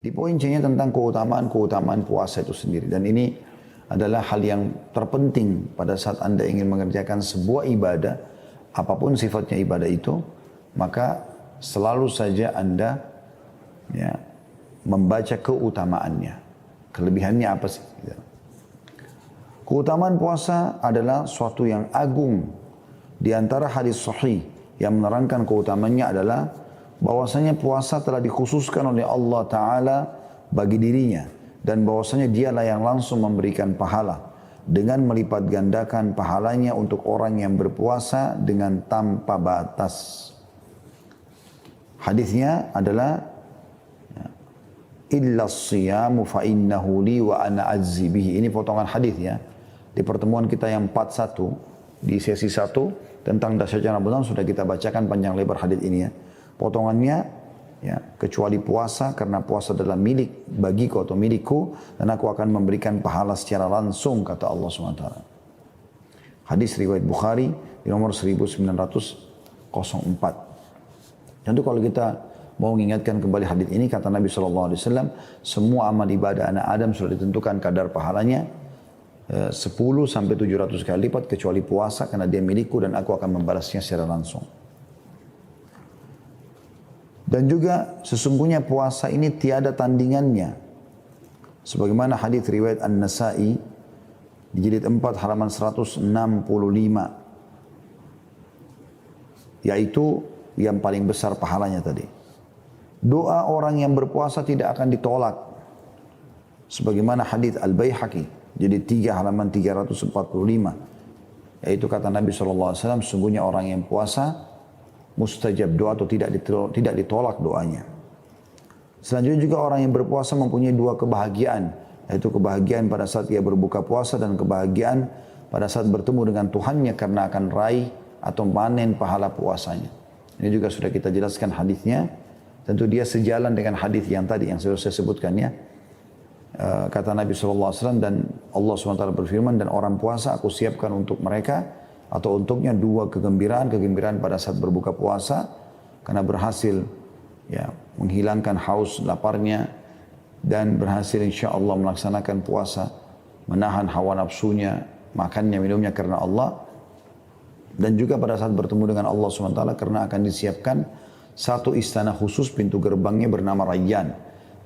Di poin C-nya tentang keutamaan puasa itu sendiri. Dan ini adalah hal yang terpenting pada saat Anda ingin mengerjakan sebuah ibadah, apapun sifatnya ibadah itu, maka selalu saja Anda membaca keutamaannya. Kelebihannya apa sih? Keutamaan puasa adalah suatu yang agung. Di antara hadis sahih yang menerangkan keutamaannya adalah bahwasanya puasa telah dikhususkan oleh Allah Ta'ala bagi dirinya. Dan bahwasanya dialah yang langsung memberikan pahala dengan melipat gandakan pahalanya untuk orang yang berpuasa dengan tanpa batas. Hadisnya adalah illa siyamu fa innahu li wa ana azzi bihi. Ini potongan hadis ya. Di pertemuan kita yang 41 di sesi 1 tentang dahsyatnya Ramadan sudah kita bacakan panjang lebar hadis ini ya. Potongannya ya, kecuali puasa karena puasa adalah milik bagiku atau milikku dan aku akan memberikan pahala secara langsung kata Allah SWT. Hadis riwayat Bukhari di nomor 1904. Tentu kalau kita mau mengingatkan kembali hadis ini kata Nabi SAW, semua amal ibadah anak Adam sudah ditentukan kadar pahalanya 10 sampai 700 kali lipat kecuali puasa karena dia milikku dan aku akan membalasnya secara langsung. Dan juga sesungguhnya puasa ini tiada tandingannya. Sebagaimana hadis riwayat An-Nasa'i di jilid 4 halaman 165. Yaitu yang paling besar pahalanya tadi. Doa orang yang berpuasa tidak akan ditolak. Sebagaimana hadis Al-Baihaqi jilid 3 halaman 345. Yaitu kata Nabi SAW, sesungguhnya orang yang puasa mustajab doa atau tidak ditolak doanya. Selanjutnya juga orang yang berpuasa mempunyai dua kebahagiaan, yaitu kebahagiaan pada saat ia berbuka puasa dan kebahagiaan pada saat bertemu dengan Tuhannya karena akan raih atau panen pahala puasanya. Ini juga sudah kita jelaskan hadisnya. Tentu dia sejalan dengan hadis yang tadi yang sudah saya sebutkan ya. Kata Nabi SAW dan Allah SWT berfirman, dan orang puasa aku siapkan untuk mereka atau untuknya dua kegembiraan pada saat berbuka puasa karena berhasil ya menghilangkan haus laparnya dan berhasil insyaallah melaksanakan puasa, menahan hawa nafsunya, makannya minumnya karena Allah, dan juga pada saat bertemu dengan Allah SWT karena akan disiapkan satu istana khusus pintu gerbangnya bernama Rayyan.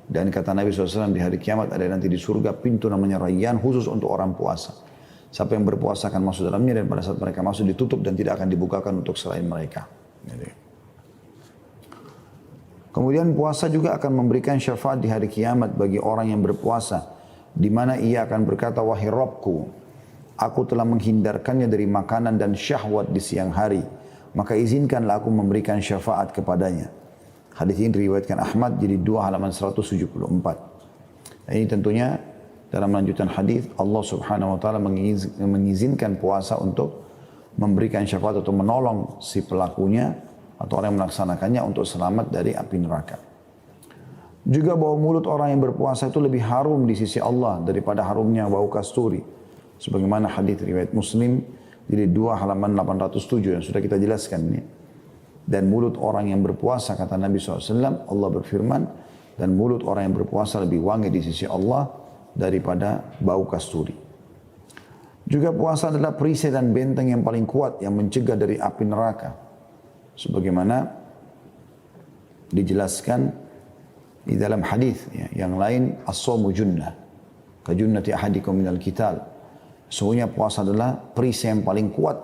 Dan kata Nabi SAW di hari kiamat ada nanti di surga pintu namanya Rayyan khusus untuk orang puasa. Siapa yang berpuasa akan masuk dalamnya dan pada saat mereka masuk ditutup dan tidak akan dibukakan untuk selain mereka. Kemudian puasa juga akan memberikan syafaat di hari kiamat bagi orang yang berpuasa. Di mana ia akan berkata, wahai Rabbku, aku telah menghindarkannya dari makanan dan syahwat di siang hari. Maka izinkanlah aku memberikan syafaat kepadanya. Hadis ini diriwayatkan Ahmad jadi 2 halaman 174. Ini tentunya dalam melanjutkan hadis Allah Subhanahu wa taala mengizinkan puasa untuk memberikan syafaat atau menolong si pelakunya atau orang yang melaksanakannya untuk selamat dari api neraka. Juga bau mulut orang yang berpuasa itu lebih harum di sisi Allah daripada harumnya bau kasturi. Sebagaimana hadis riwayat Muslim di 2 halaman 807 yang sudah kita jelaskan ini. Dan mulut orang yang berpuasa kata Nabi SAW, Allah berfirman, dan mulut orang yang berpuasa lebih wangi di sisi Allah daripada bau kasturi. Juga puasa adalah perisai dan benteng yang paling kuat yang mencegah dari api neraka. Sebagaimana dijelaskan di dalam hadis ya, yang lain, as-shawmu junnah ka junnati ahadikum minal qital. Sesungguhnya puasa adalah perisai yang paling kuat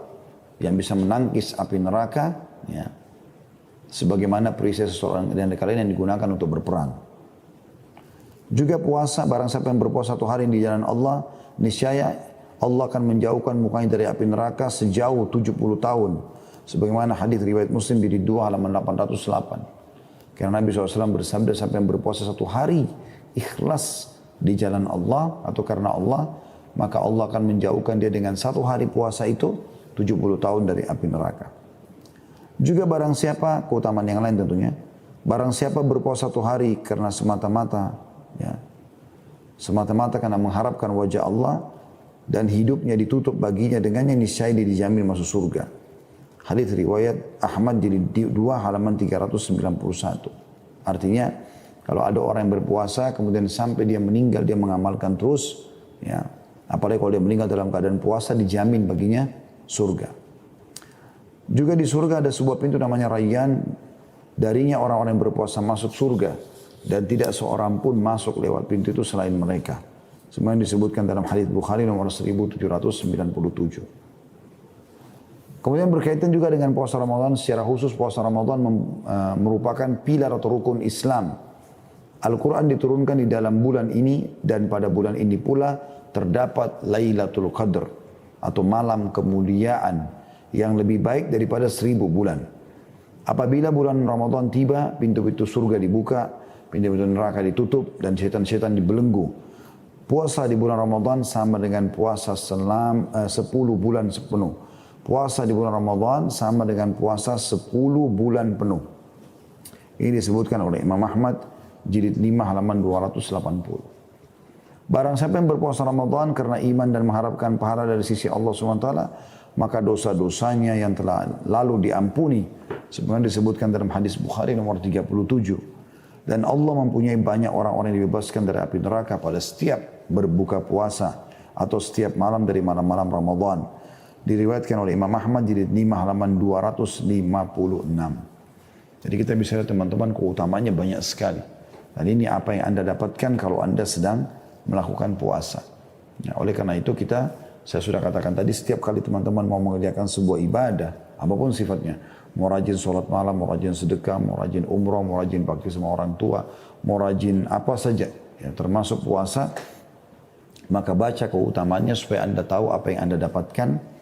yang bisa menangkis api neraka ya. Sebagaimana perisai seseorang dan kalian yang digunakan untuk berperang. Juga puasa, barang siapa yang berpuasa 1 hari di jalan Allah, niscaya Allah akan menjauhkan mukanya dari api neraka sejauh 70 tahun. Sebagaimana hadis riwayat Muslim di 2 halaman 808. Karena Nabi SAW bersabda, siapa yang berpuasa 1 hari ikhlas di jalan Allah atau karena Allah, maka Allah akan menjauhkan dia dengan 1 hari puasa itu 70 tahun dari api neraka. Juga barang siapa, keutamaan yang lain tentunya, barang siapa berpuasa 1 hari karena semata-mata karena mengharapkan wajah Allah dan hidupnya ditutup baginya dengannya, niscaya dia dijamin masuk surga. Hadis riwayat Ahmad jilid 2 halaman 391. Artinya Kalau ada orang yang berpuasa, kemudian sampai dia meninggal, dia mengamalkan terus, ya, apalagi kalau dia meninggal dalam keadaan puasa, dijamin baginya surga. Juga di surga ada sebuah pintu namanya Rayyan, darinya orang-orang yang berpuasa masuk surga, dan tidak seorang pun masuk lewat pintu itu selain mereka. Semua yang disebutkan dalam hadits Bukhari nomor 1797. Kemudian berkaitan juga dengan puasa Ramadan, secara khusus puasa Ramadan merupakan pilar atau rukun Islam. Al-Quran diturunkan di dalam bulan ini, dan pada bulan ini pula terdapat Lailatul Qadr atau malam kemuliaan yang lebih baik daripada 1000 bulan. Apabila bulan Ramadan tiba, pintu-pintu surga dibuka, pintu-pintu neraka ditutup, dan setan-setan dibelenggu. Puasa di bulan Ramadan sama dengan puasa 10 bulan sepenuh. Puasa di bulan Ramadan sama dengan puasa 10 bulan penuh. Ini disebutkan oleh Imam Ahmad, jilid 5 halaman 280. Barang siapa yang berpuasa Ramadan karena iman dan mengharapkan pahala dari sisi Allah SWT, maka dosa-dosanya yang telah lalu diampuni. Sebagaimana disebutkan dalam hadis Bukhari nomor 37. Dan Allah mempunyai banyak orang-orang yang dibebaskan dari api neraka pada setiap berbuka puasa atau setiap malam dari malam-malam Ramadan. Diriwayatkan oleh Imam Ahmad jilid 5 halaman 256. Jadi kita bisa lihat teman-teman keutamanya banyak sekali. Dan ini apa yang Anda dapatkan kalau Anda sedang melakukan puasa. Nah, oleh karena itu saya sudah katakan tadi, setiap kali teman-teman mau mengerjakan sebuah ibadah, apapun sifatnya, mau rajin sholat malam, mau rajin sedekah, mau rajin umrah, mau rajin bakti sama orang tua, mau rajin apa saja, ya, termasuk puasa, maka baca keutamaannya supaya Anda tahu apa yang Anda dapatkan